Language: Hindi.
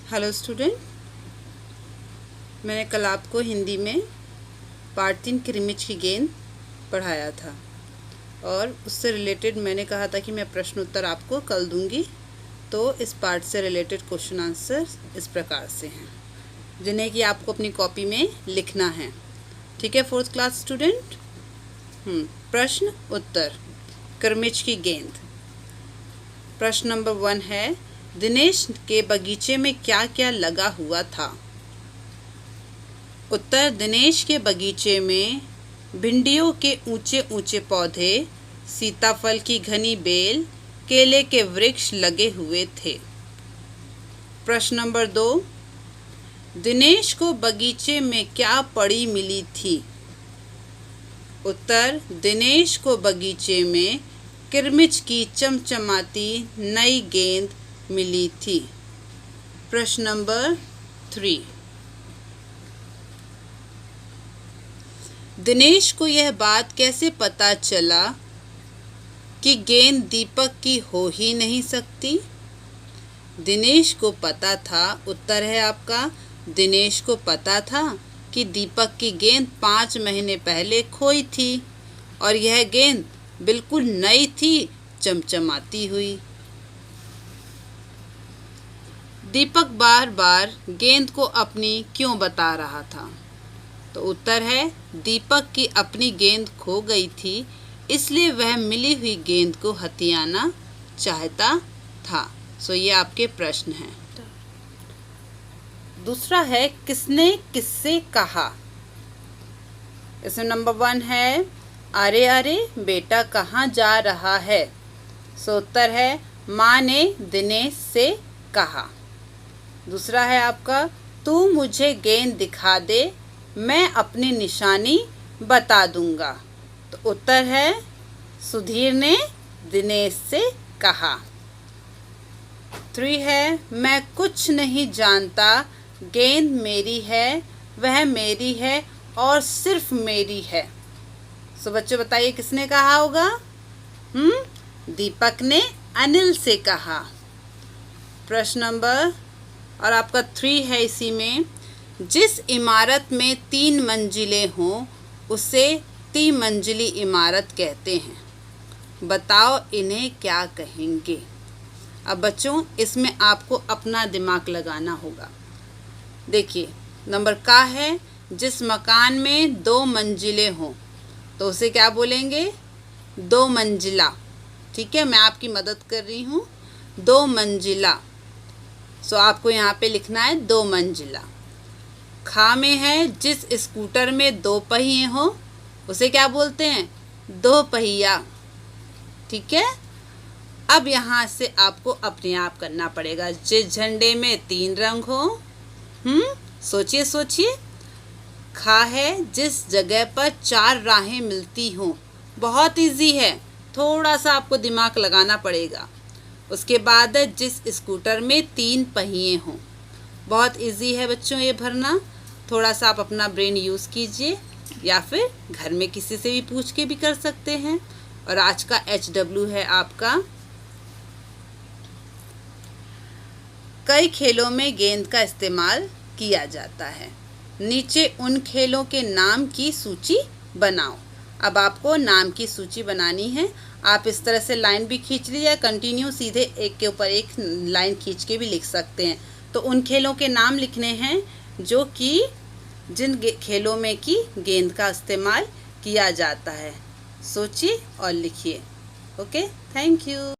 हेलो स्टूडेंट, मैंने कल आपको हिंदी में पार्ट 3 क्रिमिच की गेंद पढ़ाया था और उससे रिलेटेड मैंने कहा था कि मैं प्रश्न उत्तर आपको कल दूंगी। तो इस पार्ट से रिलेटेड क्वेश्चन आंसर इस प्रकार से हैं जिन्हें कि आपको अपनी कॉपी में लिखना है। ठीक है फोर्थ क्लास स्टूडेंट। प्रश्न उत्तर क्रिमिच की गेंद। प्रश्न नंबर 1 है, दिनेश के बगीचे में क्या क्या लगा हुआ था? उत्तर, दिनेश के बगीचे में भिंडियों के ऊंचे ऊंचे पौधे, सीताफल की घनी बेल, केले के वृक्ष लगे हुए थे। प्रश्न नंबर 2, दिनेश को बगीचे में क्या पड़ी मिली थी? उत्तर, दिनेश को बगीचे में किरमिच की चमचमाती नई गेंद मिली थी। प्रश्न नंबर 3, दिनेश को यह बात कैसे पता चला कि गेंद दीपक की हो ही नहीं सकती? दिनेश को पता था। उत्तर है आपका, दिनेश को पता था कि दीपक की गेंद 5 महीने पहले खोई थी और यह गेंद बिल्कुल नई थी, चमचमाती हुई। दीपक बार बार गेंद को अपनी क्यों बता रहा था? तो उत्तर है, दीपक की अपनी गेंद खो गई थी, इसलिए वह मिली हुई गेंद को हथियाना चाहता था। सो ये आपके प्रश्न हैं। दूसरा है, किसने किससे कहा? इसमें नंबर 1 है, अरे अरे बेटा कहाँ जा रहा है? सो उत्तर है, माँ ने दिनेश से कहा। दूसरा है आपका, तू मुझे गेंद दिखा दे, मैं अपनी निशानी बता दूंगा। तो उत्तर है, सुधीर ने दिनेश से कहा। 3 है, मैं कुछ नहीं जानता, गेंद मेरी है, वह मेरी है और सिर्फ मेरी है। सो बच्चों बताइए किसने कहा होगा? दीपक ने अनिल से कहा। प्रश्न नंबर और आपका 3 है इसी में, जिस इमारत में 3 मंजिलें हों उसे 3 मंजिली इमारत कहते हैं। बताओ इन्हें क्या कहेंगे? अब बच्चों इसमें आपको अपना दिमाग लगाना होगा। देखिए नंबर का है, जिस मकान में 2 मंजिलें हों तो उसे क्या बोलेंगे? 2 मंजिला। ठीक है, मैं आपकी मदद कर रही हूँ। 2 मंजिला। सो आपको यहाँ पे लिखना है 2 मंजिला। खा में है, जिस स्कूटर में 2 पहिए हो उसे क्या बोलते हैं? 2 पहिया। ठीक है, अब यहाँ से आपको अपने आप करना पड़ेगा। जिस झंडे में 3 रंग हो, सोचिए सोचिए। खा है, जिस जगह पर 4 राहें मिलती हों। बहुत इजी है, थोड़ा सा आपको दिमाग लगाना पड़ेगा। उसके बाद जिस स्कूटर में 3 पहिए हों। बहुत इजी है बच्चों ये भरना। थोड़ा सा आप अपना ब्रेन यूज़ कीजिए या फिर घर में किसी से भी पूछ के भी कर सकते हैं। और आज का HW है आपका, कई खेलों में गेंद का इस्तेमाल किया जाता है, नीचे उन खेलों के नाम की सूची बनाओ। अब आपको नाम की सूची बनानी है। आप इस तरह से लाइन भी खींच लीजिए, कंटिन्यू सीधे एक के ऊपर एक लाइन खींच के भी लिख सकते हैं। तो उन खेलों के नाम लिखने हैं जो कि जिन खेलों में कि गेंद का इस्तेमाल किया जाता है। सोचिए और लिखिए। Okay, thank you.